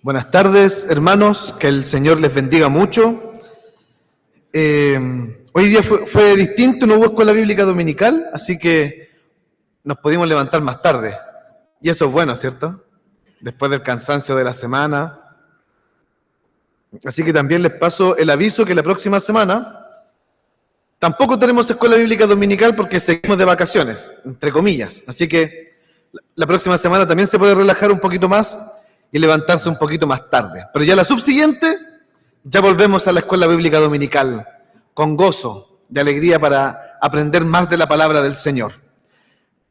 Buenas tardes, hermanos, que el Señor les bendiga mucho. Hoy día fue distinto, no hubo escuela bíblica dominical, así que nos pudimos levantar más tarde. Y eso es bueno, ¿cierto? Después del cansancio de la semana. Así que también les paso el aviso que la próxima semana tampoco tenemos escuela bíblica dominical porque seguimos de vacaciones, entre comillas. Así que la próxima semana también se puede relajar un poquito más y levantarse un poquito más tarde. Pero ya la subsiguiente, ya volvemos a la escuela bíblica dominical, con gozo, de alegría para aprender más de la palabra del Señor.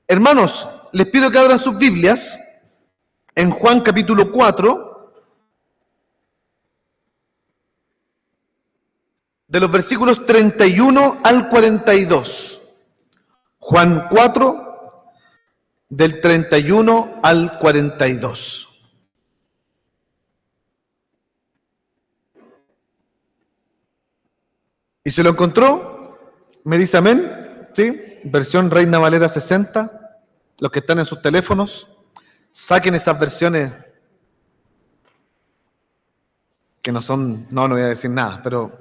Hermanos, les pido que abran sus Biblias en Juan capítulo 4, de los versículos 31 al 42. Juan 4, del 31 al 42. ¿Y se lo encontró? ¿Me dice amén? ¿Sí? Versión Reina Valera 60. Los que están en sus teléfonos, saquen esas versiones que no son, no voy a decir nada, pero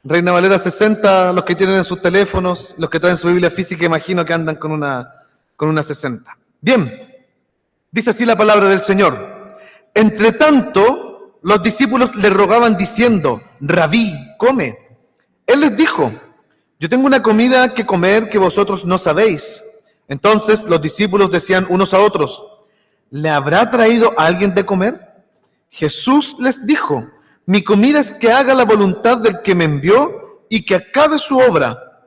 Reina Valera 60, los que tienen en sus teléfonos, los que traen su Biblia física, imagino que andan con una 60. Bien, dice así la palabra del Señor. Entre tanto, los discípulos le rogaban diciendo: Rabí, come. Él les dijo: yo tengo una comida que comer que vosotros no sabéis. Entonces los discípulos decían unos a otros: ¿le habrá traído alguien de comer? Jesús les dijo: mi comida es que haga la voluntad del que me envió y que acabe su obra.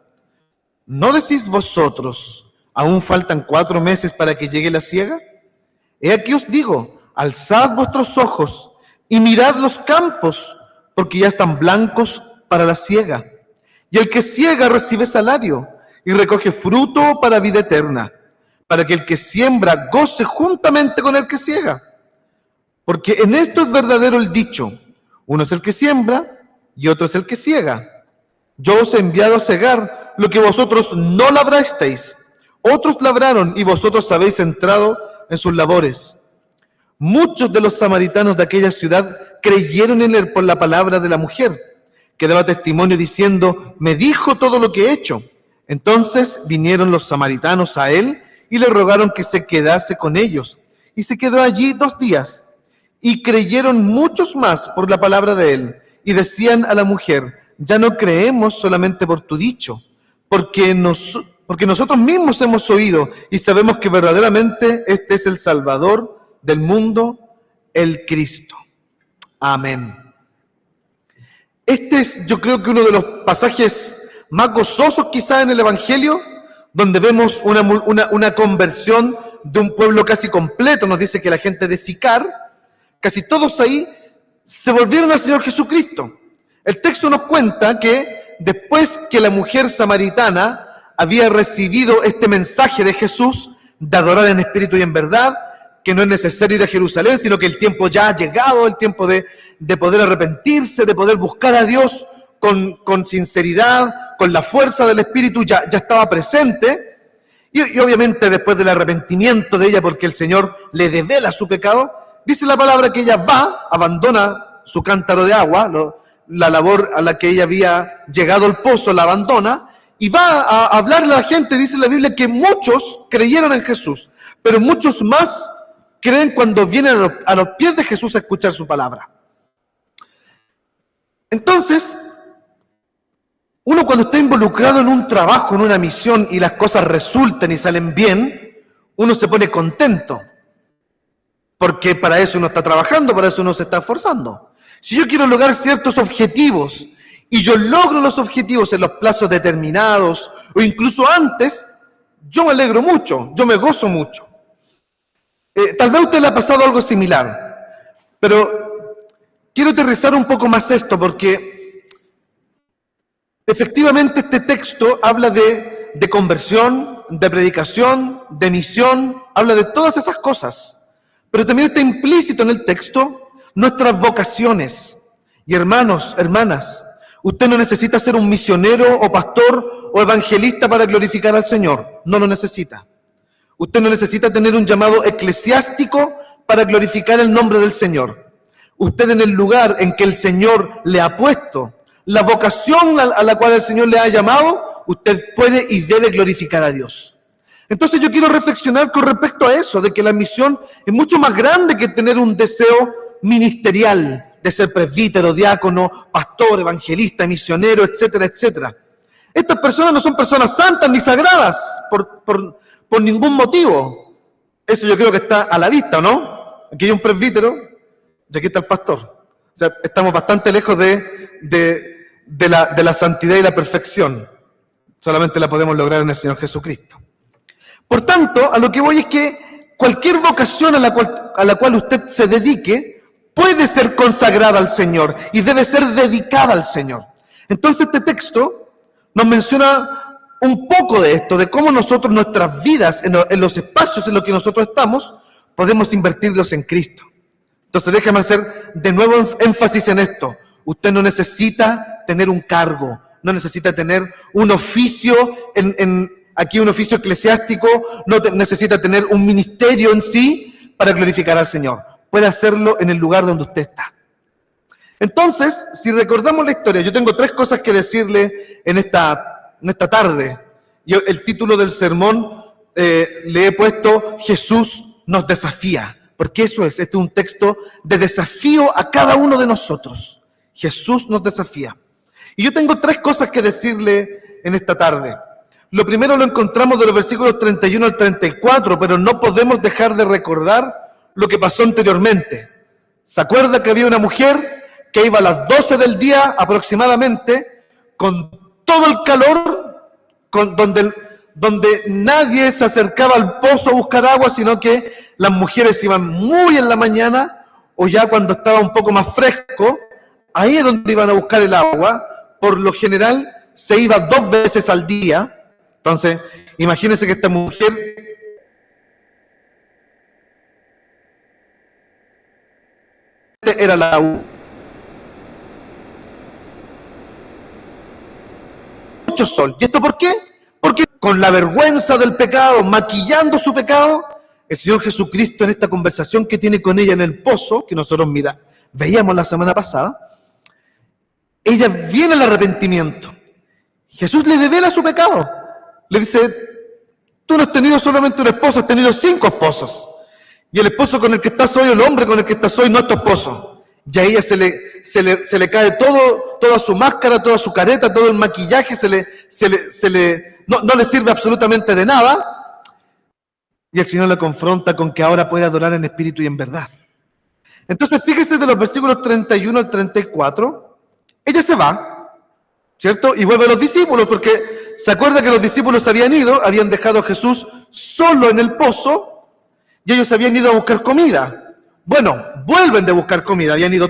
¿No decís vosotros: aún faltan 4 meses para que llegue la siega? He aquí os digo: alzad vuestros ojos y mirad los campos, porque ya están blancos para la siega. Y el que siega recibe salario y recoge fruto para vida eterna, para que el que siembra goce juntamente con el que siega. Porque en esto es verdadero el dicho: uno es el que siembra y otro es el que siega. Yo os he enviado a segar lo que vosotros no labrasteis. Otros labraron y vosotros habéis entrado en sus labores. Muchos de los samaritanos de aquella ciudad creyeron en él por la palabra de la mujer, que daba testimonio diciendo: me dijo todo lo que he hecho. Entonces vinieron los samaritanos a él y le rogaron que se quedase con ellos. Y se quedó allí 2 días. Y creyeron muchos más por la palabra de él. Y decían a la mujer: ya no creemos solamente por tu dicho, porque nosotros mismos hemos oído y sabemos que verdaderamente este es el Salvador del mundo, el Cristo. Amén. Este es, yo creo que uno de los pasajes más gozosos quizás en el Evangelio, donde vemos una conversión de un pueblo casi completo. Nos dice que la gente de Sicar, casi todos ahí, se volvieron al Señor Jesucristo. El texto nos cuenta que después que la mujer samaritana había recibido este mensaje de Jesús, de adorar en espíritu y en verdad, que no es necesario ir a Jerusalén, sino que el tiempo ya ha llegado, el tiempo de poder arrepentirse, de poder buscar a Dios con sinceridad, con la fuerza del Espíritu, ya estaba presente. Y obviamente después del arrepentimiento de ella, porque el Señor le devela su pecado, dice la palabra que ella va, abandona su cántaro de agua, la labor a la que ella había llegado al pozo, la abandona, y va a hablarle a la gente. Dice la Biblia que muchos creyeron en Jesús, pero muchos más creen cuando vienen a los pies de Jesús a escuchar su palabra. Entonces, uno cuando está involucrado en un trabajo, en una misión, y las cosas resultan y salen bien, uno se pone contento, porque para eso uno está trabajando, para eso uno se está esforzando. Si yo quiero lograr ciertos objetivos, y yo logro los objetivos en los plazos determinados, o incluso antes, yo me alegro mucho, yo me gozo mucho. Tal vez a usted le ha pasado algo similar, pero quiero aterrizar un poco más esto, porque efectivamente este texto habla de conversión, de predicación, de misión, habla de todas esas cosas, pero también está implícito en el texto nuestras vocaciones. Y hermanos, hermanas, usted no necesita ser un misionero o pastor o evangelista para glorificar al Señor, no lo necesita. Usted no necesita tener un llamado eclesiástico para glorificar el nombre del Señor. usted en el lugar en que el Señor le ha puesto, la vocación a la cual el Señor le ha llamado, usted puede y debe glorificar a Dios. Entonces yo quiero reflexionar con respecto a eso, de que la misión es mucho más grande que tener un deseo ministerial, de ser presbítero, diácono, pastor, evangelista, misionero, etcétera, etcétera. Estas personas no son personas santas ni sagradas por ningún motivo. Eso yo creo que está a la vista, ¿no? Aquí hay un presbítero y aquí está el pastor. O sea, estamos bastante lejos de la santidad y la perfección. Solamente la podemos lograr en el Señor Jesucristo. Por tanto, a lo que voy es que cualquier vocación a la cual usted se dedique puede ser consagrada al Señor y debe ser dedicada al Señor. Entonces este texto nos menciona un poco de esto, de cómo nosotros nuestras vidas, en los espacios en los que nosotros estamos, podemos invertirlos en Cristo. Entonces déjame hacer de nuevo énfasis en esto. Usted no necesita tener un cargo, no necesita tener un oficio, aquí un oficio eclesiástico, no necesita tener un ministerio en sí para glorificar al Señor. Puede hacerlo en el lugar donde usted está. Entonces, si recordamos la historia, yo tengo 3 cosas que decirle en esta tarde. Yo el título del sermón le he puesto Jesús nos desafía, porque este es un texto de desafío a cada uno de nosotros. Jesús nos desafía. Y yo tengo 3 cosas que decirle en esta tarde. Lo primero lo encontramos de los versículos 31 al 34, pero no podemos dejar de recordar lo que pasó anteriormente. ¿Se acuerda que había una mujer que iba a las 12 del día aproximadamente, con todo el calor, donde nadie se acercaba al pozo a buscar agua, sino que las mujeres iban muy en la mañana, o ya cuando estaba un poco más fresco, ahí es donde iban a buscar el agua. Por lo general se iba 2 veces al día. Entonces, imagínense que esta mujer era la mucho sol. ¿Y esto por qué? Porque con la vergüenza del pecado, maquillando su pecado, el Señor Jesucristo en esta conversación que tiene con ella en el pozo, que nosotros veíamos la semana pasada, ella viene al arrepentimiento. Jesús le devela su pecado. Le dice, tú no has tenido solamente un esposo, has tenido 5 esposos. Y el esposo con el que estás hoy, el hombre con el que estás hoy, no es tu esposo. Y a ella se le cae toda su máscara, toda su careta, todo el maquillaje, no le sirve absolutamente de nada. Y el Señor la confronta con que ahora puede adorar en espíritu y en verdad. Entonces, fíjese de los versículos 31 al 34, ella se va, ¿cierto? Y vuelve a los discípulos, porque se acuerda que los discípulos habían ido, habían dejado a Jesús solo en el pozo, y ellos habían ido a buscar comida. Bueno, vuelven de buscar comida, habían ido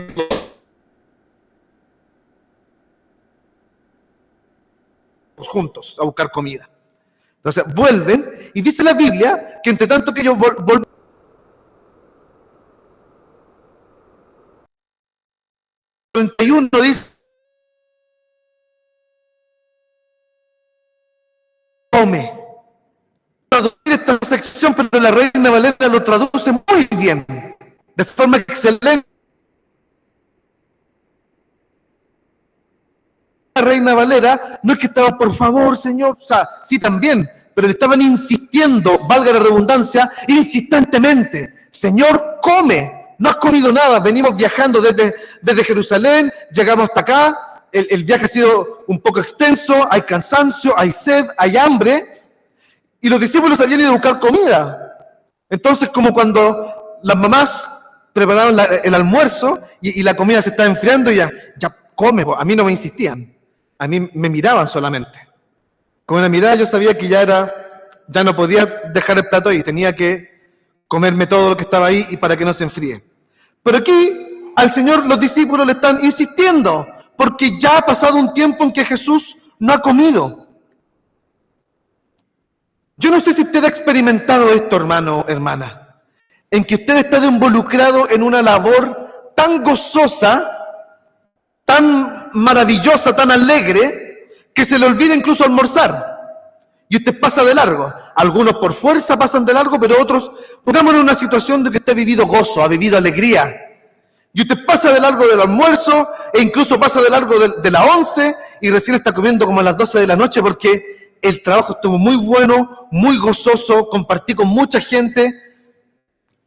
todos juntos a buscar comida. Entonces vuelven, y dice la Biblia que entre tanto que ellos volvieron, 31 dice, come. Traducir esta sección, pero la Reina Valera lo traduce muy bien, de forma excelente. La Reina Valera no es que estaba, por favor, Señor, o sea, sí también, pero le estaban insistiendo, valga la redundancia, insistentemente, Señor, come, no has comido nada, venimos viajando desde Jerusalén, llegamos hasta acá, el viaje ha sido un poco extenso, hay cansancio, hay sed, hay hambre, y los discípulos habían ido a buscar comida. Entonces, como cuando las mamás preparaban el almuerzo y la comida se estaba enfriando, y ya come, a mí no me insistían, a mí me miraban solamente. Con una mirada yo sabía que ya no podía dejar el plato ahí, tenía que comerme todo lo que estaba ahí y para que no se enfríe. Pero aquí al Señor los discípulos le están insistiendo, porque ya ha pasado un tiempo en que Jesús no ha comido. Yo no sé si usted ha experimentado esto, hermano, hermana, en que usted está involucrado en una labor tan gozosa, tan maravillosa, tan alegre, que se le olvida incluso almorzar. Y usted pasa de largo. Algunos por fuerza pasan de largo, pero otros, pongámonos en una situación de que usted ha vivido gozo, ha vivido alegría. Y usted pasa de largo del almuerzo e incluso pasa de largo de la 11 y recién está comiendo como a las 12 de la noche porque el trabajo estuvo muy bueno, muy gozoso, compartí con mucha gente.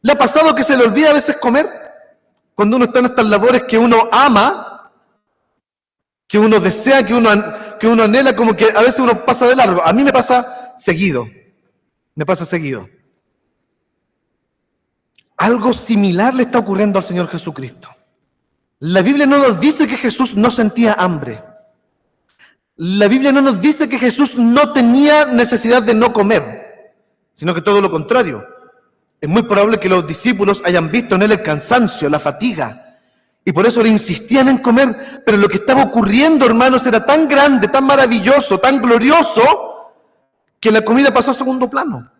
¿Le ha pasado que se le olvida a veces comer? Cuando uno está en estas labores que uno ama, que uno desea, que uno anhela, como que a veces uno pasa de largo. A mí me pasa seguido. Algo similar le está ocurriendo al Señor Jesucristo. La Biblia no nos dice que Jesús no sentía hambre. La Biblia no nos dice que Jesús no tenía necesidad de no comer, sino que todo lo contrario. Es muy probable que los discípulos hayan visto en él el cansancio, la fatiga, y por eso le insistían en comer. Pero lo que estaba ocurriendo, hermanos, era tan grande, tan maravilloso, tan glorioso, que la comida pasó a segundo plano.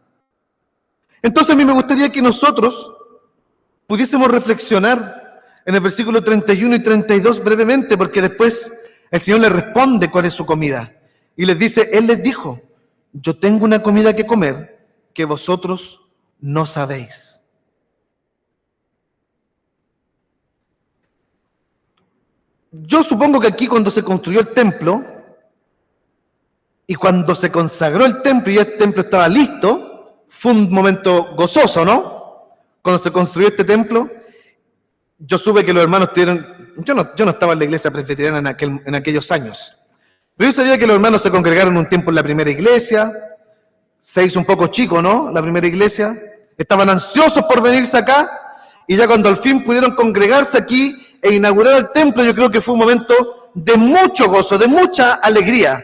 Entonces a mí me gustaría que nosotros pudiésemos reflexionar en el versículo 31 y 32 brevemente, porque después el Señor le responde cuál es su comida. Y les dice, Él les dijo, yo tengo una comida que comer que vosotros no sabéis. Yo supongo que aquí cuando se construyó el templo y cuando se consagró el templo y el templo estaba listo, fue un momento gozoso, ¿no? Cuando se construyó este templo, yo supe que los hermanos tuvieron... Yo no estaba en la iglesia presbiteriana en aquellos años, pero yo sabía que los hermanos se congregaron un tiempo en la primera iglesia, se hizo un poco chico, ¿no? La primera iglesia, estaban ansiosos por venirse acá, y ya cuando al fin pudieron congregarse aquí e inaugurar el templo, yo creo que fue un momento de mucho gozo, de mucha alegría.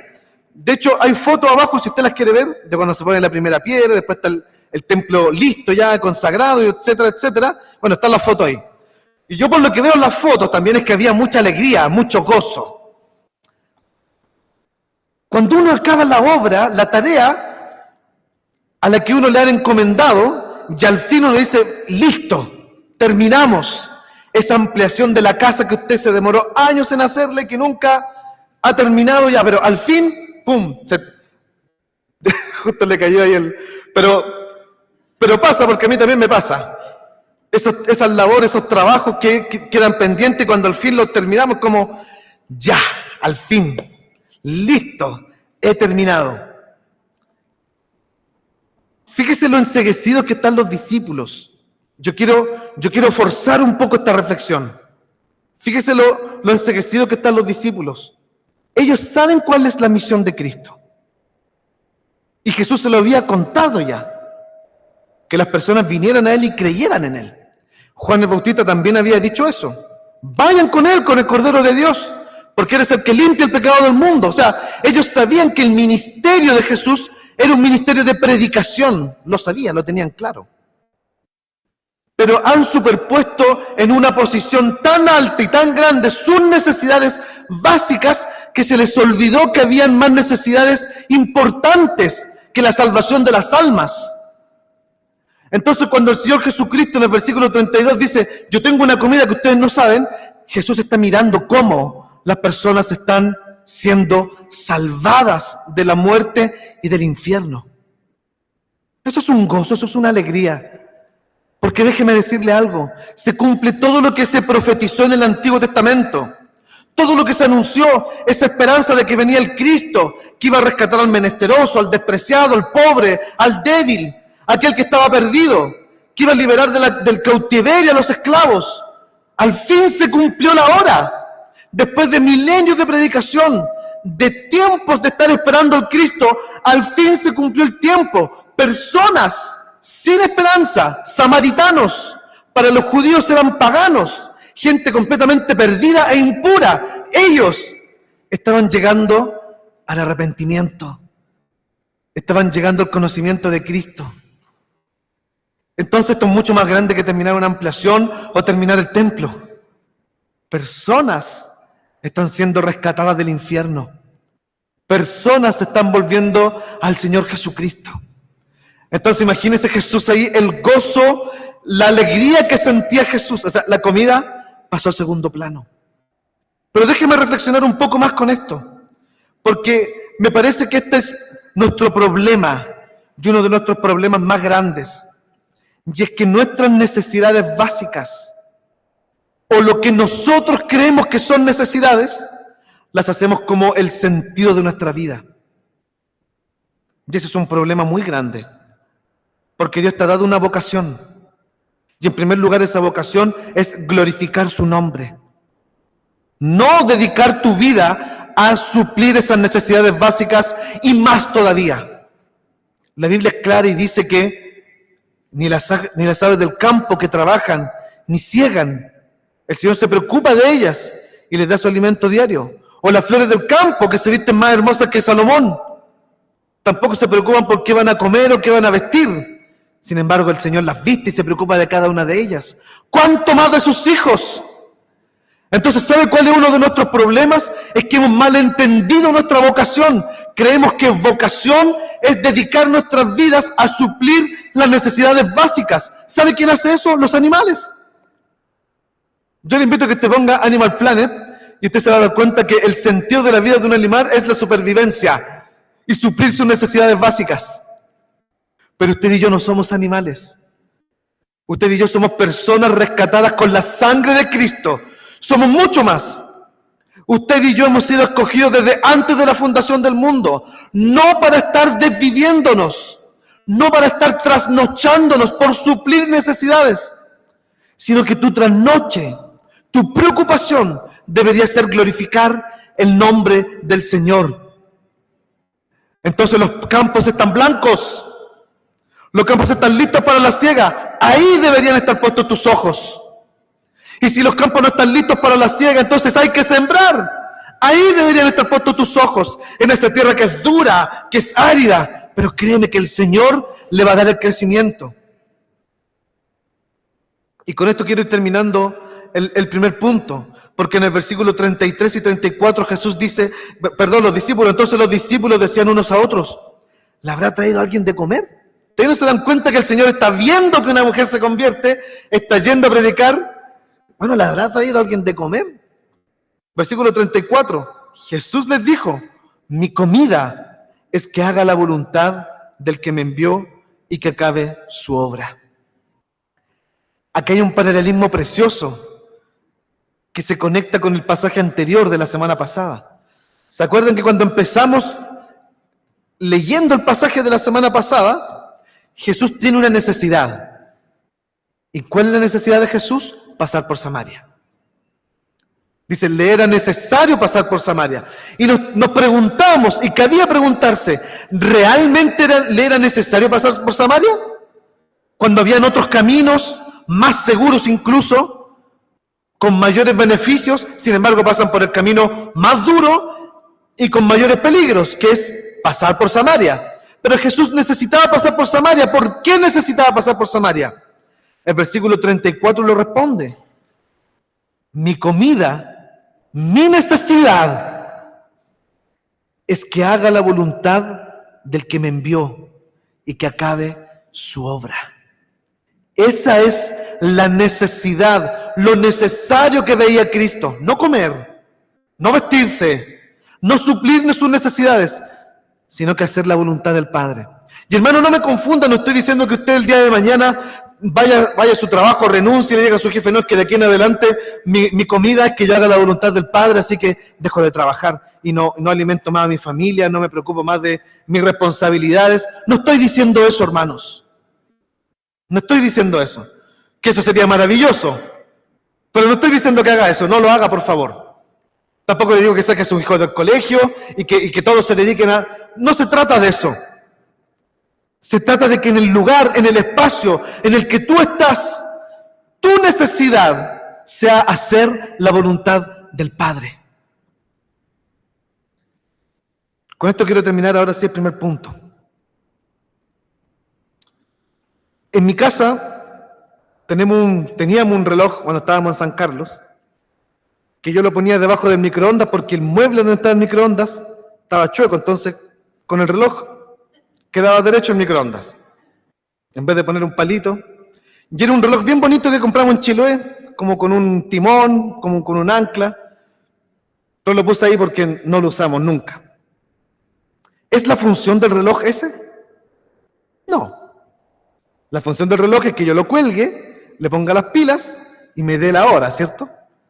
De hecho, hay fotos abajo, si usted las quiere ver, de cuando se pone la primera piedra, después está el templo listo ya, consagrado, etcétera, etcétera. Bueno, está la foto ahí. Y yo por lo que veo en las fotos también es que había mucha alegría, mucho gozo. Cuando uno acaba la obra, la tarea a la que uno le han encomendado, y al fin uno dice, listo, terminamos esa ampliación de la casa que usted se demoró años en hacerle, que nunca ha terminado ya, pero al fin, ¡pum! Justo le cayó ahí Pero pasa, porque a mí también me pasa. Esas labores, esos trabajos que quedan pendientes, cuando al fin los terminamos, como, ya, al fin, listo, he terminado. Fíjese lo enceguecidos que están los discípulos. Yo quiero forzar un poco esta reflexión. Fíjese lo enceguecidos que están los discípulos. Ellos saben cuál es la misión de Cristo. Y Jesús se lo había contado ya, que las personas vinieran a Él y creyeran en Él. Juan el Bautista también había dicho eso. Vayan con Él, con el Cordero de Dios, porque Él es el que limpia el pecado del mundo. O sea, ellos sabían que el ministerio de Jesús era un ministerio de predicación. Lo sabían, lo tenían claro. Pero han superpuesto en una posición tan alta y tan grande sus necesidades básicas que se les olvidó que habían más necesidades importantes que la salvación de las almas. Entonces, cuando el Señor Jesucristo en el versículo 32 dice, yo tengo una comida que ustedes no saben, Jesús está mirando cómo las personas están siendo salvadas de la muerte y del infierno. Eso es un gozo, eso es una alegría. Porque déjeme decirle algo, se cumple todo lo que se profetizó en el Antiguo Testamento. Todo lo que se anunció, esa esperanza de que venía el Cristo, que iba a rescatar al menesteroso, al despreciado, al pobre, al débil, aquel que estaba perdido, que iba a liberar del cautiverio a los esclavos. Al fin se cumplió la hora. Después de milenios de predicación, de tiempos de estar esperando al Cristo, al fin se cumplió el tiempo. Personas sin esperanza, samaritanos, para los judíos eran paganos, gente completamente perdida e impura. Ellos estaban llegando al arrepentimiento, estaban llegando al conocimiento de Cristo. Entonces esto es mucho más grande que terminar una ampliación o terminar el templo. Personas están siendo rescatadas del infierno. Personas se están volviendo al Señor Jesucristo. Entonces imagínense Jesús ahí, el gozo, la alegría que sentía Jesús. O sea, la comida pasó a segundo plano. Pero déjeme reflexionar un poco más con esto, porque me parece que este es nuestro problema y uno de nuestros problemas más grandes. Y es que nuestras necesidades básicas o lo que nosotros creemos que son necesidades, las hacemos como el sentido de nuestra vida. Y ese es un problema muy grande, porque Dios te ha dado una vocación. Y en primer lugar, esa vocación es glorificar su nombre. No dedicar tu vida a suplir esas necesidades básicas y más todavía. La Biblia es clara y dice que ni las aves del campo que trabajan ni ciegan, el Señor se preocupa de ellas y les da su alimento diario. O las flores del campo que se visten más hermosas que Salomón, tampoco se preocupan por qué van a comer o qué van a vestir. Sin embargo, el Señor las viste y se preocupa de cada una de ellas. ¿Cuánto más de sus hijos? Entonces, ¿sabe cuál es uno de nuestros problemas? Es que hemos malentendido nuestra vocación. Creemos que vocación es dedicar nuestras vidas a suplir las necesidades básicas. ¿Sabe quién hace eso? Los animales. Yo le invito a que te ponga Animal Planet y usted se va a dar cuenta que el sentido de la vida de un animal es la supervivencia y suplir sus necesidades básicas. Pero usted y yo no somos animales. Usted y yo somos personas rescatadas con la sangre de Cristo. Somos mucho más. Usted y yo hemos sido escogidos desde antes de la fundación del mundo, no para estar desviviéndonos, no para estar trasnochándonos por suplir necesidades, sino que tu trasnoche, tu preocupación debería ser glorificar el nombre del Señor. Entonces los campos están blancos, los campos están listos para la siega, ahí deberían estar puestos tus ojos. Y si los campos no están listos para la siega, entonces hay que sembrar. Ahí deberían estar puestos tus ojos, en esa tierra que es dura, que es árida, pero créeme que el Señor le va a dar el crecimiento. Y con esto quiero ir terminando el primer punto, porque en el versículo 33 y 34 Jesús dice, los discípulos, entonces los discípulos decían unos a otros, ¿le habrá traído alguien de comer? ¿Ustedes no se dan cuenta que el Señor está viendo que una mujer se convierte, está yendo a predicar? Bueno, ¿le habrá traído alguien de comer? Versículo 34, Jesús les dijo, mi comida es que haga la voluntad del que me envió y que acabe su obra. Aquí hay un paralelismo precioso que se conecta con el pasaje anterior de la semana pasada. ¿Se acuerdan que cuando empezamos leyendo el pasaje de la semana pasada, Jesús tiene una necesidad? ¿Y cuál es la necesidad de Jesús? Pasar por Samaria. Dice, le era necesario pasar por Samaria. Y nos preguntamos, y cabía preguntarse, ¿realmente le era necesario pasar por Samaria? Cuando habían otros caminos, más seguros incluso, con mayores beneficios, sin embargo pasan por el camino más duro y con mayores peligros, que es pasar por Samaria. Pero Jesús necesitaba pasar por Samaria. ¿Por qué necesitaba pasar por Samaria? El versículo 34 lo responde. Mi comida, mi necesidad es que haga la voluntad del que me envió y que acabe su obra. Esa es la necesidad, lo necesario que veía Cristo. No comer, no vestirse, no suplir sus necesidades, sino que hacer la voluntad del Padre. Y hermano, no me confunda, no estoy diciendo que usted el día de mañana vaya a su trabajo, renuncie y le diga a su jefe, no, es que de aquí en adelante mi comida es que yo haga la voluntad del Padre, así que dejo de trabajar y no alimento más a mi familia, no me preocupo más de mis responsabilidades. No estoy diciendo eso, hermanos. No estoy diciendo eso. Que eso sería maravilloso. Pero no estoy diciendo que haga eso, no lo haga, por favor. Tampoco le digo que saque a su hijo del colegio y que todos se dediquen a... No se trata de eso. Se trata de que en el lugar, en el espacio en el que tú estás, tu necesidad sea hacer la voluntad del Padre. Con esto quiero terminar ahora sí el primer punto. En mi casa teníamos un reloj cuando estábamos en San Carlos, que yo lo ponía debajo del microondas porque el mueble donde estaba el microondas estaba chueco, entonces con el reloj quedaba derecho el microondas. En vez de poner un palito. Y era un reloj bien bonito que compramos en Chiloé, como con un timón, como con un ancla. Pero lo puse ahí porque no lo usamos nunca. ¿Es la función del reloj ese? No. La función del reloj es que yo lo cuelgue, le ponga las pilas y me dé la hora, ¿cierto?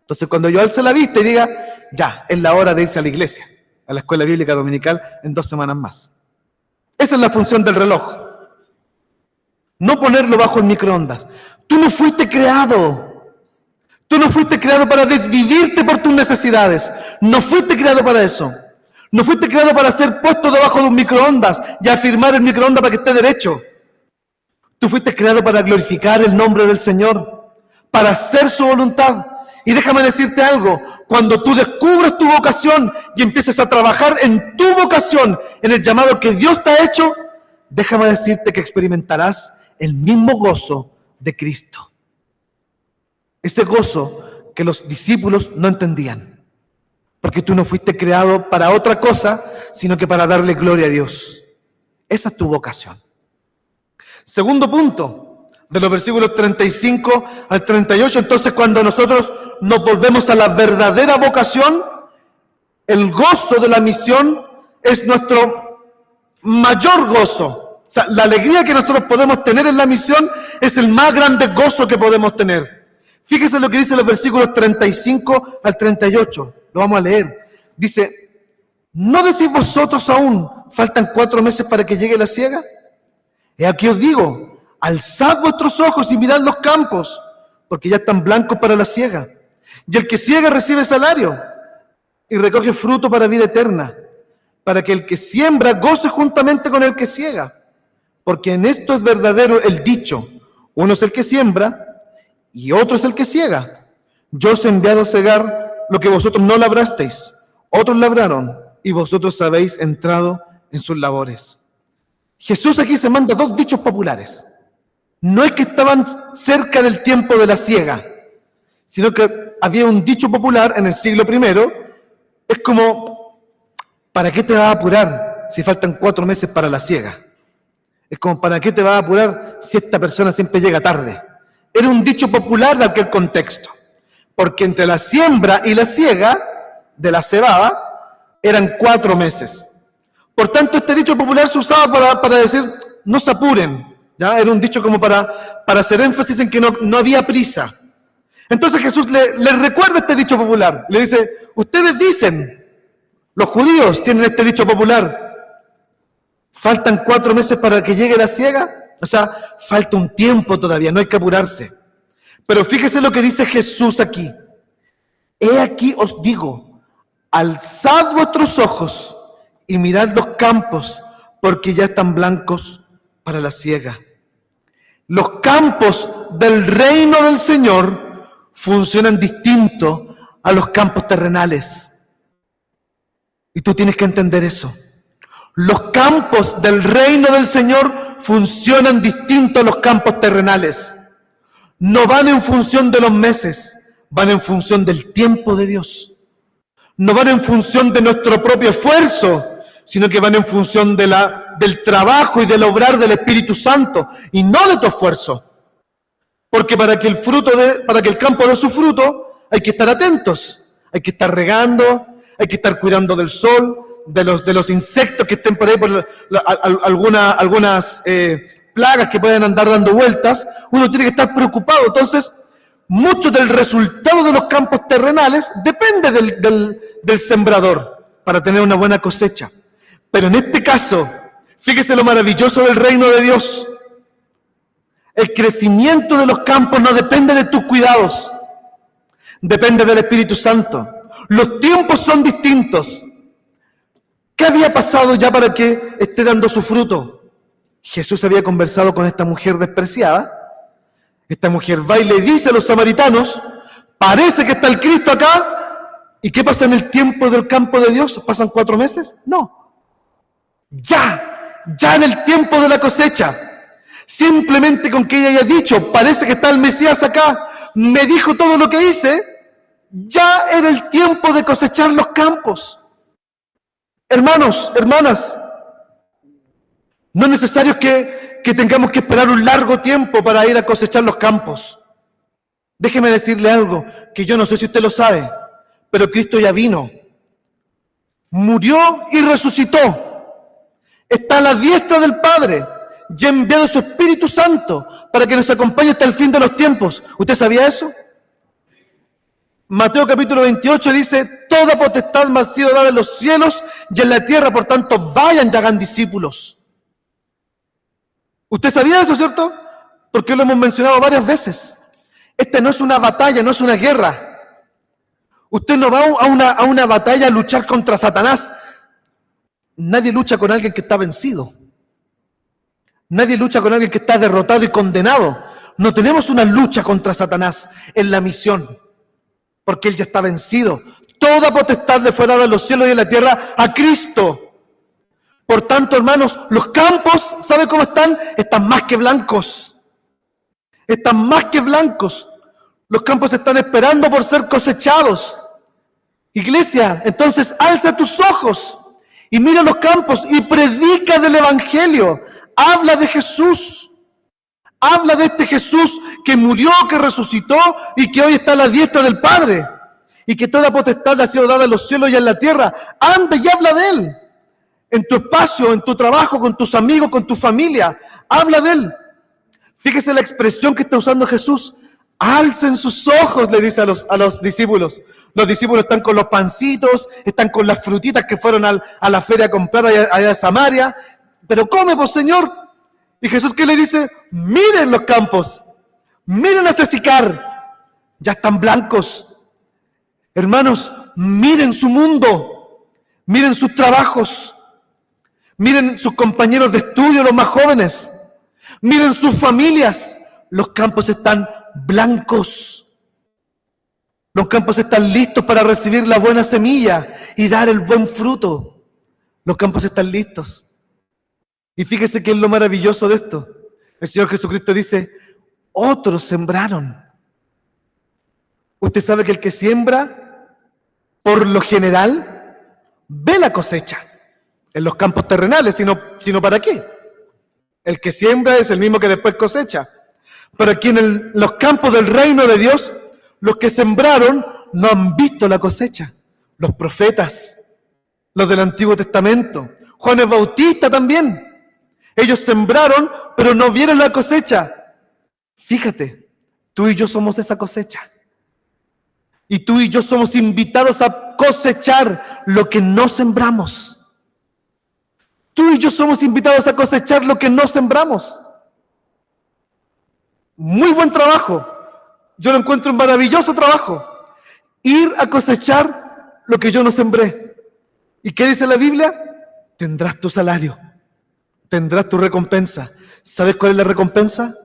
Entonces, cuando yo alce la vista y diga, ya, es la hora de irse a la iglesia, a la escuela bíblica dominical en 2 semanas más. Esa es la función del reloj. No ponerlo bajo el microondas. Tú no fuiste creado. Tú no fuiste creado para desvivirte por tus necesidades. No fuiste creado para eso. No fuiste creado para ser puesto debajo de un microondas y afirmar el microondas para que esté derecho. Tú fuiste creado para glorificar el nombre del Señor, para hacer su voluntad. Y déjame decirte algo, cuando tú descubres tu vocación y empieces a trabajar en tu vocación, en el llamado que Dios te ha hecho, déjame decirte que experimentarás el mismo gozo de Cristo. Ese gozo que los discípulos no entendían. Porque tú no fuiste creado para otra cosa, sino que para darle gloria a Dios. Esa es tu vocación. Segundo punto, de los versículos 35 al 38, entonces cuando nosotros nos volvemos a la verdadera vocación, el gozo de la misión es nuestro mayor gozo. O sea, la alegría que nosotros podemos tener en la misión es el más grande gozo que podemos tener. Fíjese lo que dice los versículos 35 al 38. Lo vamos a leer. Dice, ¿no decís vosotros aún, faltan 4 meses para que llegue la siega? He aquí os digo, alzad vuestros ojos y mirad los campos, porque ya están blancos para la siega. Y el que siega recibe salario y recoge fruto para vida eterna, para que el que siembra goce juntamente con el que siega. Porque en esto es verdadero el dicho, uno es el que siembra y otro es el que siega. Yo os he enviado a segar lo que vosotros no labrasteis, otros labraron y vosotros habéis entrado en sus labores. Jesús aquí se manda 2 dichos populares. No es que estaban cerca del tiempo de la siega, sino que había un dicho popular en el siglo I, es como, ¿para qué te vas a apurar si faltan 4 meses para la siega? Es como, ¿para qué te vas a apurar si esta persona siempre llega tarde? Era un dicho popular de aquel contexto, porque entre la siembra y la siega de la cebada eran 4 meses. Por tanto, este dicho popular se usaba para decir, no se apuren, ¿ya? Era un dicho como para hacer énfasis en que no había prisa. Entonces Jesús le recuerda este dicho popular, le dice, ustedes dicen, los judíos tienen este dicho popular, faltan 4 meses para que llegue la siega, o sea, falta un tiempo todavía, no hay que apurarse. Pero fíjese lo que dice Jesús aquí. He aquí os digo, alzad vuestros ojos y mirad los campos, porque ya están blancos para la siega. Los campos del reino del Señor funcionan distinto a los campos terrenales. Y tú tienes que entender eso. Los campos del reino del Señor funcionan distinto a los campos terrenales. No van en función de los meses, van en función del tiempo de Dios. No van en función de nuestro propio esfuerzo, sino que van en función del trabajo y del obrar del Espíritu Santo, y no de tu esfuerzo. Porque para que el campo dé su fruto, hay que estar atentos, hay que estar regando, hay que estar cuidando del sol, de los insectos que estén por ahí, por algunas plagas que pueden andar dando vueltas. Uno tiene que estar preocupado. Entonces, mucho del resultado de los campos terrenales depende del sembrador para tener una buena cosecha. Pero en este caso, fíjese lo maravilloso del reino de Dios. El crecimiento de los campos no depende de tus cuidados, depende del Espíritu Santo. Los tiempos son distintos. ¿Qué había pasado ya para que esté dando su fruto? Jesús había conversado con esta mujer despreciada. Esta mujer va y le dice a los samaritanos, parece que está el Cristo acá. ¿Y qué pasa en el tiempo del campo de Dios? ¿Pasan 4 meses? No. Ya en el tiempo de la cosecha. Simplemente con que ella haya dicho, parece que está el Mesías acá, me dijo todo lo que hice, ya era el tiempo de cosechar los campos. Hermanos, hermanas, no es necesario que tengamos que esperar un largo tiempo para ir a cosechar los campos. Déjeme decirle algo, que yo no sé si usted lo sabe, pero Cristo ya vino, murió y resucitó. Está a la diestra del Padre y ha enviado su Espíritu Santo para que nos acompañe hasta el fin de los tiempos. ¿Usted sabía eso? Mateo capítulo 28 dice: toda potestad me ha sido dada en los cielos y en la tierra, por tanto vayan y hagan discípulos. ¿Usted sabía eso, cierto? Porque lo hemos mencionado varias veces. Esta no es una batalla, no es una guerra. Usted no va a una batalla a luchar contra Satanás. Nadie lucha con alguien que está vencido. Nadie lucha con alguien que está derrotado y condenado. No tenemos una lucha contra Satanás en la misión, porque él ya está vencido. Toda potestad le fue dada en los cielos y en la tierra a Cristo. Por tanto, hermanos, los campos, ¿sabe cómo están? Están más que blancos. Están más que blancos. Los campos están esperando por ser cosechados. Iglesia, entonces alza tus ojos y mira los campos y predica del Evangelio. Habla de Jesús. Habla de este Jesús que murió, que resucitó y que hoy está a la diestra del Padre. Y que toda potestad le ha sido dada en los cielos y en la tierra. Anda y habla de Él. En tu espacio, en tu trabajo, con tus amigos, con tu familia. Habla de Él. Fíjese la expresión que está usando Jesús. Alcen sus ojos, le dice a los discípulos. Los discípulos están con los pancitos, están con las frutitas que fueron a la feria a comprar allá a Samaria. Pero come, pues, Señor. Y Jesús, ¿qué le dice? Miren los campos, miren hacia Sicar, ya están blancos. Hermanos, miren su mundo, miren sus trabajos, miren sus compañeros de estudio, los más jóvenes, miren sus familias. Los campos están blancos. Los campos están listos para recibir la buena semilla y dar el buen fruto. Los campos están listos. Y fíjese que es lo maravilloso de esto. El Señor Jesucristo dice: otros sembraron. Usted sabe que el que siembra, por lo general, ve la cosecha. En los campos terrenales, sino ¿para qué? El que siembra es el mismo que después cosecha. Pero aquí en los campos del reino de Dios, los que sembraron no han visto la cosecha. Los profetas, los del Antiguo Testamento, Juan el Bautista también. Ellos sembraron, pero no vieron la cosecha. Fíjate, tú y yo somos esa cosecha. Y tú y yo somos invitados a cosechar lo que no sembramos. Tú y yo somos invitados a cosechar lo que no sembramos. Muy buen trabajo. Yo lo encuentro un maravilloso trabajo. Ir a cosechar lo que yo no sembré. ¿Y qué dice la Biblia? Tendrás tu salario. Tendrás tu recompensa. ¿Sabes cuál es la recompensa?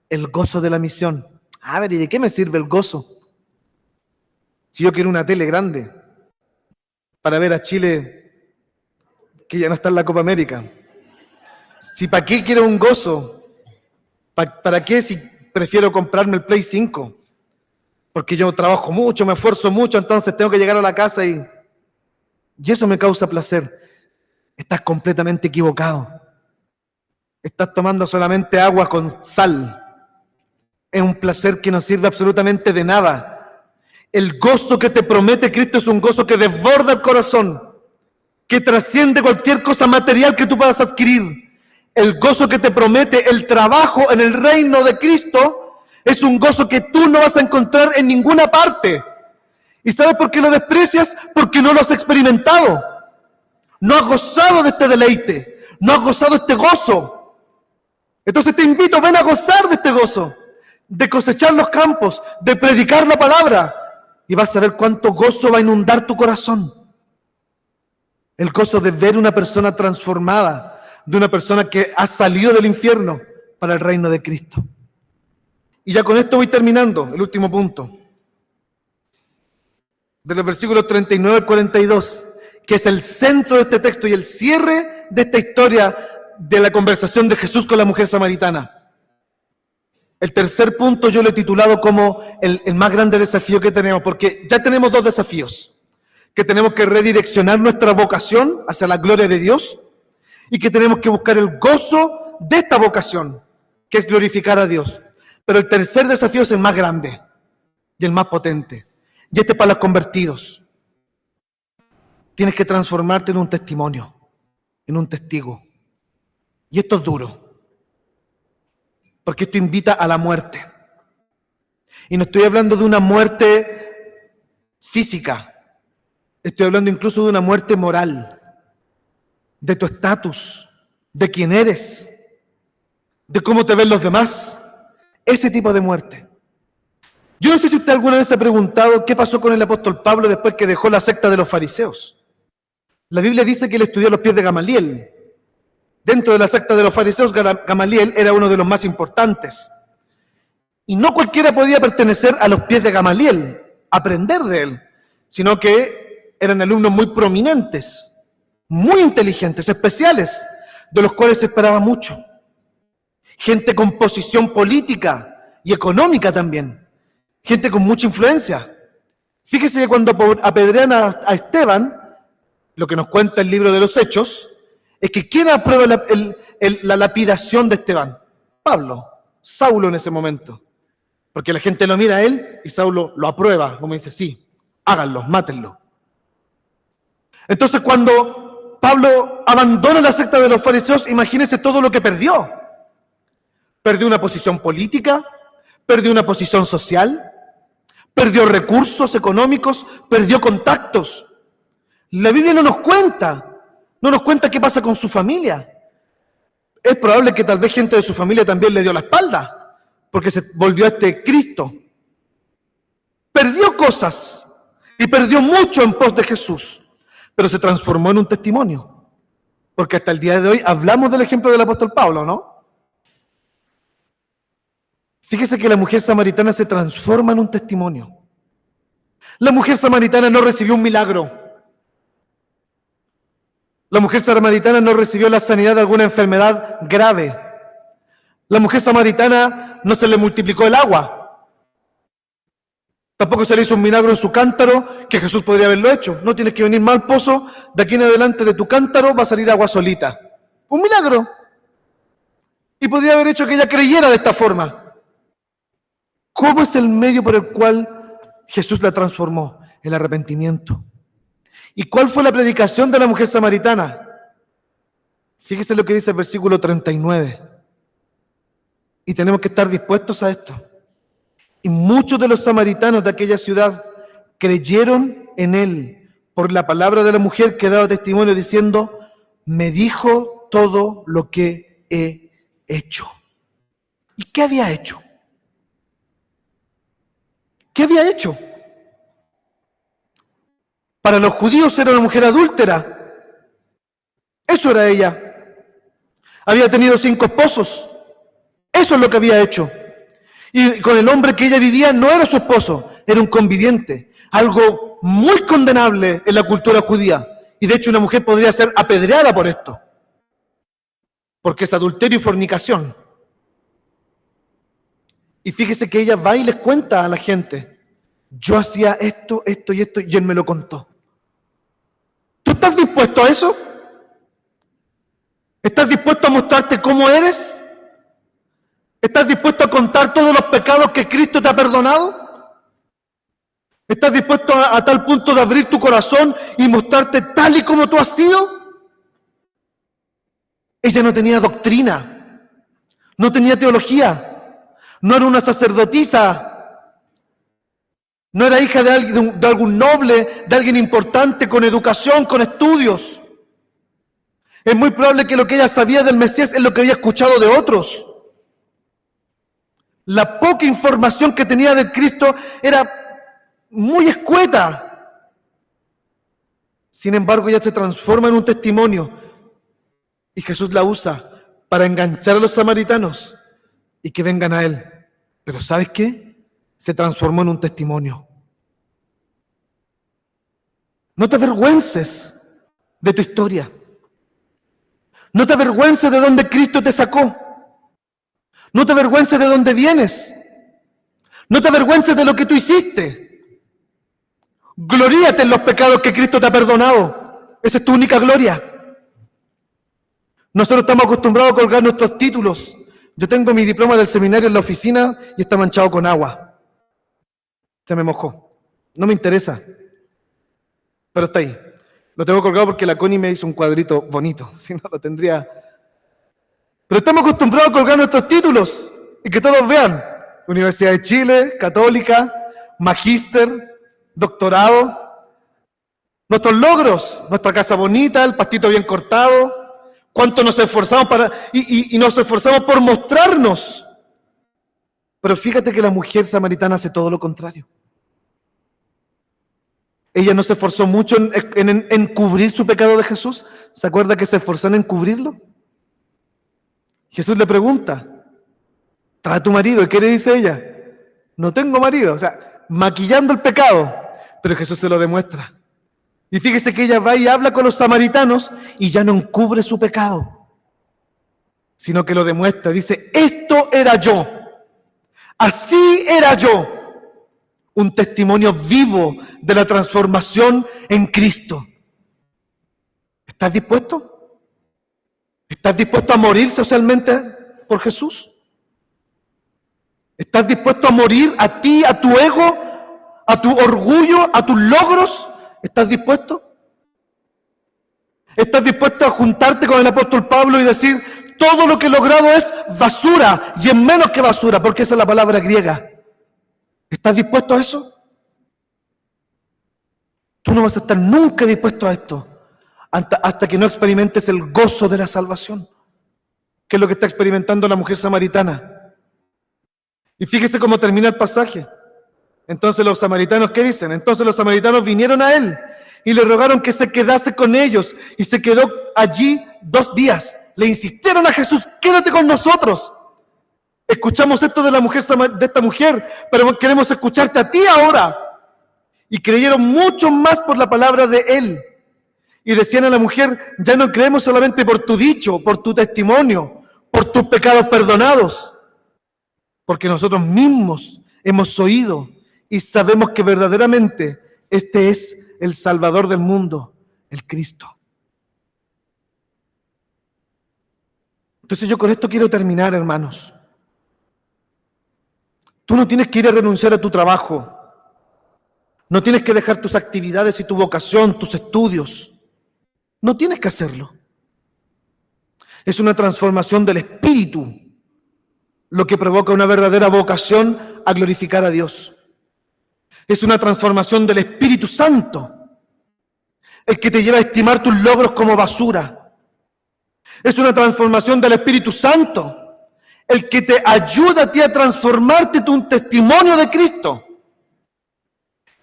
El gozo de la misión. A ver, ¿y de qué me sirve el gozo? Si yo quiero una tele grande para ver a Chile, que ya no está en la Copa América. Si para qué quiero un gozo, ¿para qué si prefiero comprarme el Play 5? Porque yo trabajo mucho, me esfuerzo mucho, entonces tengo que llegar a la casa y eso me causa placer. Estás completamente equivocado. Estás tomando solamente agua con sal. Es un placer que no sirve absolutamente de nada. El gozo que te promete Cristo es un gozo que desborda el corazón, que trasciende cualquier cosa material que tú puedas adquirir. El gozo que te promete el trabajo en el reino de Cristo es un gozo que tú no vas a encontrar en ninguna parte. ¿Y sabes por qué lo desprecias? Porque no lo has experimentado. No has gozado de este deleite. No has gozado de este gozo. Entonces te invito, ven a gozar de este gozo, de cosechar los campos, de predicar la palabra, y vas a ver cuánto gozo va a inundar tu corazón. El gozo de ver una persona transformada, de una persona que ha salido del infierno para el reino de Cristo. Y ya con esto voy terminando, el último punto. De los versículos 39 al 42, que es el centro de este texto y el cierre de esta historia de la conversación de Jesús con la mujer samaritana. El tercer punto yo lo he titulado como el más grande desafío que tenemos, porque ya tenemos dos desafíos: que tenemos que redireccionar nuestra vocación hacia la gloria de Dios y que tenemos que buscar el gozo de esta vocación, que es glorificar a Dios. Pero el tercer desafío es el más grande y el más potente, y este es para los convertidos. Tienes que transformarte en un testimonio, en un testigo. Y esto es duro, porque esto invita a la muerte. Y no estoy hablando de una muerte física. Estoy hablando incluso de una muerte moral, de tu estatus, de quién eres, de cómo te ven los demás. Ese tipo de muerte. Yo no sé si usted alguna vez se ha preguntado qué pasó con el apóstol Pablo después que dejó la secta de los fariseos. La Biblia dice que él estudió a los pies de Gamaliel. Dentro de la secta de los fariseos, Gamaliel era uno de los más importantes. Y no cualquiera podía pertenecer a los pies de Gamaliel, aprender de él, sino que eran alumnos muy prominentes, muy inteligentes, especiales, de los cuales se esperaba mucho. Gente con posición política y económica también. Gente con mucha influencia. Fíjese que cuando apedrean a Esteban, lo que nos cuenta el libro de los Hechos, es que ¿quién aprueba la lapidación de Esteban? Pablo, Saulo en ese momento. Porque la gente lo mira a él y Saulo lo aprueba, como dice, sí, háganlo, mátenlo. Entonces cuando Pablo abandona la secta de los fariseos, imagínense todo lo que perdió. Perdió una posición política, perdió una posición social, perdió recursos económicos, perdió contactos. La Biblia no nos cuenta qué pasa con su familia. Es probable que tal vez gente de su familia también le dio la espalda, porque se volvió a este Cristo. Perdió cosas y perdió mucho en pos de Jesús, pero se transformó en un testimonio. Porque hasta el día de hoy hablamos del ejemplo del apóstol Pablo, ¿no? Fíjese que la mujer samaritana se transforma en un testimonio. La mujer samaritana no recibió un milagro. La mujer samaritana no recibió la sanidad de alguna enfermedad grave. La mujer samaritana no se le multiplicó el agua. Tampoco se le hizo un milagro en su cántaro, que Jesús podría haberlo hecho. No tienes que venir más al pozo, de aquí en adelante de tu cántaro va a salir agua solita. Un milagro. Y podría haber hecho que ella creyera de esta forma. ¿Cómo es el medio por el cual Jesús la transformó? El arrepentimiento. ¿Y cuál fue la predicación de la mujer samaritana? Fíjese lo que dice el versículo 39. Y tenemos que estar dispuestos a esto. Y muchos de los samaritanos de aquella ciudad creyeron en él por la palabra de la mujer que daba testimonio diciendo, me dijo todo lo que he hecho. ¿Y qué había hecho? ¿Qué había hecho? Para los judíos era una mujer adúltera. Eso era ella. Había tenido 5 esposos. Eso es lo que había hecho. Y con el hombre que ella vivía no era su esposo, era un conviviente. Algo muy condenable en la cultura judía. Y de hecho una mujer podría ser apedreada por esto. Porque es adulterio y fornicación. Y fíjese que ella va y les cuenta a la gente. Yo hacía esto, esto y esto, y él me lo contó. ¿Tú estás dispuesto a eso? ¿Estás dispuesto a mostrarte cómo eres? ¿Estás dispuesto a contar todos los pecados que Cristo te ha perdonado? ¿Estás dispuesto a tal punto de abrir tu corazón y mostrarte tal y como tú has sido? Ella no tenía doctrina, no tenía teología, no era una sacerdotisa, no era hija de algún noble, de alguien importante, con educación, con estudios. Es muy probable que lo que ella sabía del Mesías es lo que había escuchado de otros. La poca información que tenía de Cristo era muy escueta. Sin embargo, ella se transforma en un testimonio y Jesús la usa para enganchar a los samaritanos y que vengan a Él. Pero ¿sabes qué? Se transformó en un testimonio. No te avergüences de tu historia. No te avergüences de dónde Cristo te sacó. No te avergüences de dónde vienes. No te avergüences de lo que tú hiciste. Gloríate en los pecados que Cristo te ha perdonado. Esa es tu única gloria. Nosotros estamos acostumbrados a colgar nuestros títulos. Yo tengo mi diploma del seminario en la oficina y está manchado con agua. Se me mojó. No me interesa. Pero está ahí. Lo tengo colgado porque la Connie me hizo un cuadrito bonito. Si no, lo tendría. Pero estamos acostumbrados a colgar nuestros títulos y que todos vean. Universidad de Chile, Católica, Magíster. doctorado, nuestros logros, nuestra casa bonita, el pastito bien cortado, cuánto nos esforzamos y nos esforzamos por mostrarnos. Pero fíjate que la mujer samaritana hace todo lo contrario. Ella no se esforzó mucho en encubrir su pecado de Jesús. ¿Se acuerda que se esforzó en encubrirlo? Jesús le pregunta, trae a tu marido. ¿Y qué le dice ella? No tengo marido. O sea, maquillando el pecado. Pero Jesús se lo demuestra. Y fíjese que ella va y habla con los samaritanos y ya no encubre su pecado, sino que lo demuestra. Dice, esto era yo. Así era yo. Un testimonio vivo de la transformación en Cristo. ¿Estás dispuesto? ¿Estás dispuesto a morir socialmente por Jesús? ¿Estás dispuesto a morir a ti, a tu ego, a tu orgullo, a tus logros? ¿Estás dispuesto? ¿Estás dispuesto a juntarte con el apóstol Pablo y decir, todo lo que he logrado es basura y es menos que basura, porque esa es la palabra griega? ¿Estás dispuesto a eso? Tú no vas a estar nunca dispuesto a esto hasta que no experimentes el gozo de la salvación, que es lo que está experimentando la mujer samaritana. Y fíjese cómo termina el pasaje. Entonces los samaritanos, ¿qué dicen? Entonces los samaritanos vinieron a él y le rogaron que se quedase con ellos, y se quedó allí 2 días. Le insistieron a Jesús, quédate con nosotros. Escuchamos esto de esta mujer, pero queremos escucharte a ti ahora. Y creyeron mucho más por la palabra de él. Y decían a la mujer, ya no creemos solamente por tu dicho, por tu testimonio, por tus pecados perdonados, porque nosotros mismos hemos oído y sabemos que verdaderamente este es el Salvador del mundo, el Cristo. Entonces yo con esto quiero terminar, hermanos. Tú no tienes que ir a renunciar a tu trabajo. No tienes que dejar tus actividades y tu vocación, tus estudios. No tienes que hacerlo. Es una transformación del espíritu lo que provoca una verdadera vocación a glorificar a Dios. Es una transformación del Espíritu Santo el que te lleva a estimar tus logros como basura. Es una transformación del Espíritu Santo el que te ayuda a ti a transformarte en un testimonio de Cristo.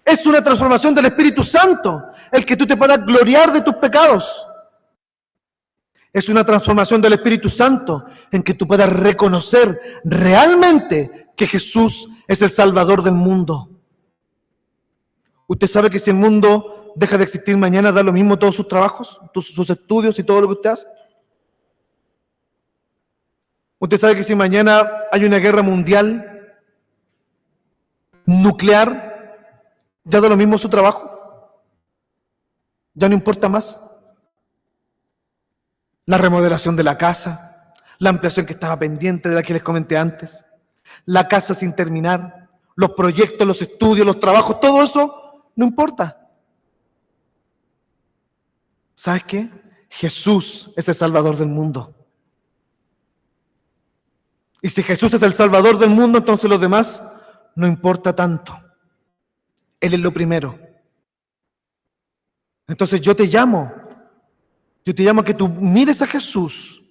Es una transformación del Espíritu Santo el que tú te puedas gloriar de tus pecados. Es una transformación del Espíritu Santo en que tú puedas reconocer realmente que Jesús es el Salvador del mundo. Usted sabe que si el mundo deja de existir mañana, da lo mismo todos sus trabajos, sus estudios y todo lo que usted hace. Usted sabe que si mañana hay una guerra mundial nuclear, ya da lo mismo su trabajo. Ya no importa más. La remodelación de la casa, la ampliación que estaba pendiente de la que les comenté antes, la casa sin terminar, los proyectos, los estudios, los trabajos, todo eso no importa. ¿Sabes qué? Jesús es el Salvador del mundo. Y si Jesús es el Salvador del mundo, entonces los demás no importa tanto. Él es lo primero. Entonces yo te llamo a que tú mires a Jesús,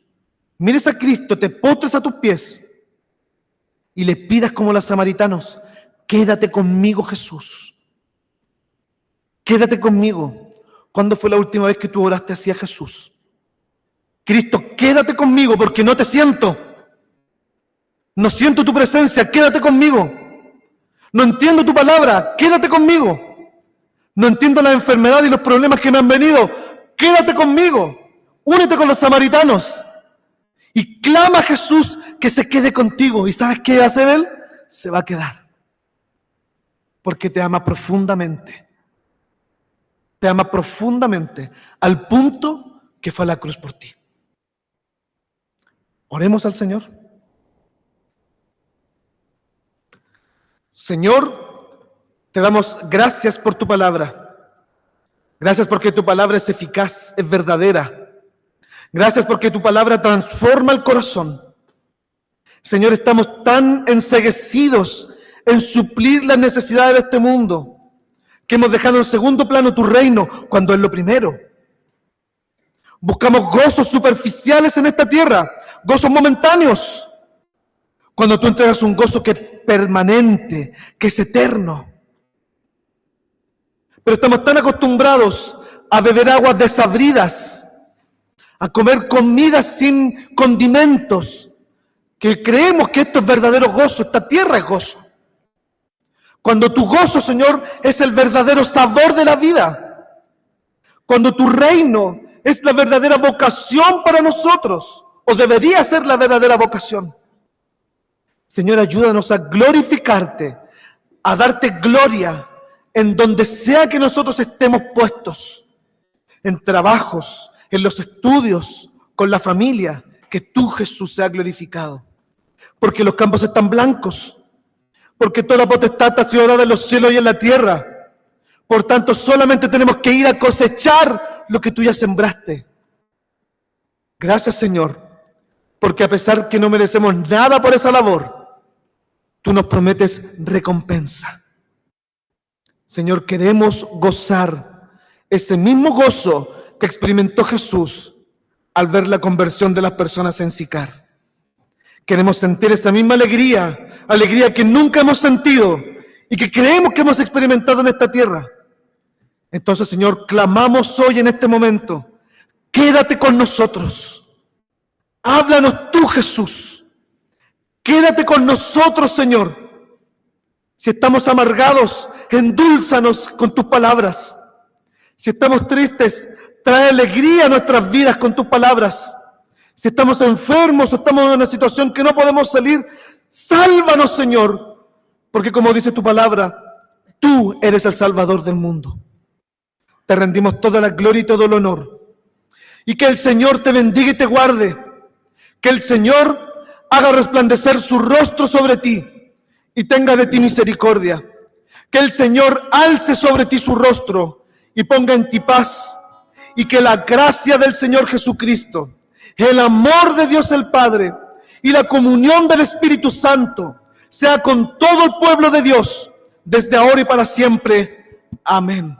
mires a Cristo, te postres a tus pies y le pidas como los samaritanos, quédate conmigo, Jesús. Quédate conmigo. ¿Cuándo fue la última vez que tú oraste así a Jesús? Cristo, quédate conmigo porque no te siento. No siento tu presencia, quédate conmigo. No entiendo tu palabra, quédate conmigo. No entiendo la enfermedad y los problemas que me han venido, quédate conmigo. Únete con los samaritanos y clama a Jesús que se quede contigo. ¿Y sabes qué va a hacer Él? Se va a quedar. Porque te ama profundamente. Te ama profundamente al punto que fue a la cruz por ti. Oremos al Señor. Señor, te damos gracias por tu palabra. Gracias porque tu palabra es eficaz, es verdadera. Gracias porque tu palabra transforma el corazón. Señor, estamos tan enceguecidos en suplir las necesidades de este mundo que hemos dejado en segundo plano tu reino cuando es lo primero. Buscamos gozos superficiales en esta tierra, gozos momentáneos, cuando tú entregas un gozo que es permanente, que es eterno. Pero estamos tan acostumbrados a beber aguas desabridas, a comer comidas sin condimentos, que creemos que esto es verdadero gozo, esta tierra es gozo. Cuando tu gozo, Señor, es el verdadero sabor de la vida. Cuando tu reino es la verdadera vocación para nosotros, o debería ser la verdadera vocación. Señor, ayúdanos a glorificarte, a darte gloria en donde sea que nosotros estemos puestos, en trabajos, en los estudios, con la familia, que tú, Jesús, sea glorificado. Porque los campos están blancos, porque toda potestad ha sido dada en los cielos y en la tierra. Por tanto, solamente tenemos que ir a cosechar lo que tú ya sembraste. Gracias, Señor, porque a pesar que no merecemos nada por esa labor, tú nos prometes recompensa. Señor, queremos gozar ese mismo gozo que experimentó Jesús al ver la conversión de las personas en Sicar. Queremos sentir esa misma alegría que nunca hemos sentido y que creemos que hemos experimentado en esta tierra. Entonces, Señor, clamamos hoy en este momento, quédate con nosotros. Háblanos tú, Jesús. Quédate con nosotros, Señor. Si estamos amargados, endúlzanos con tus palabras. Si estamos tristes, trae alegría a nuestras vidas con tus palabras. Si estamos enfermos o estamos en una situación que no podemos salir, sálvanos, Señor. Porque como dice tu palabra, tú eres el Salvador del mundo. Te rendimos toda la gloria y todo el honor. Y que el Señor te bendiga y te guarde. Que el Señor haga resplandecer su rostro sobre ti y tenga de ti misericordia. Que el Señor alce sobre ti su rostro y ponga en ti paz. Y que la gracia del Señor Jesucristo, el amor de Dios el Padre y la comunión del Espíritu Santo sea con todo el pueblo de Dios, desde ahora y para siempre. Amén.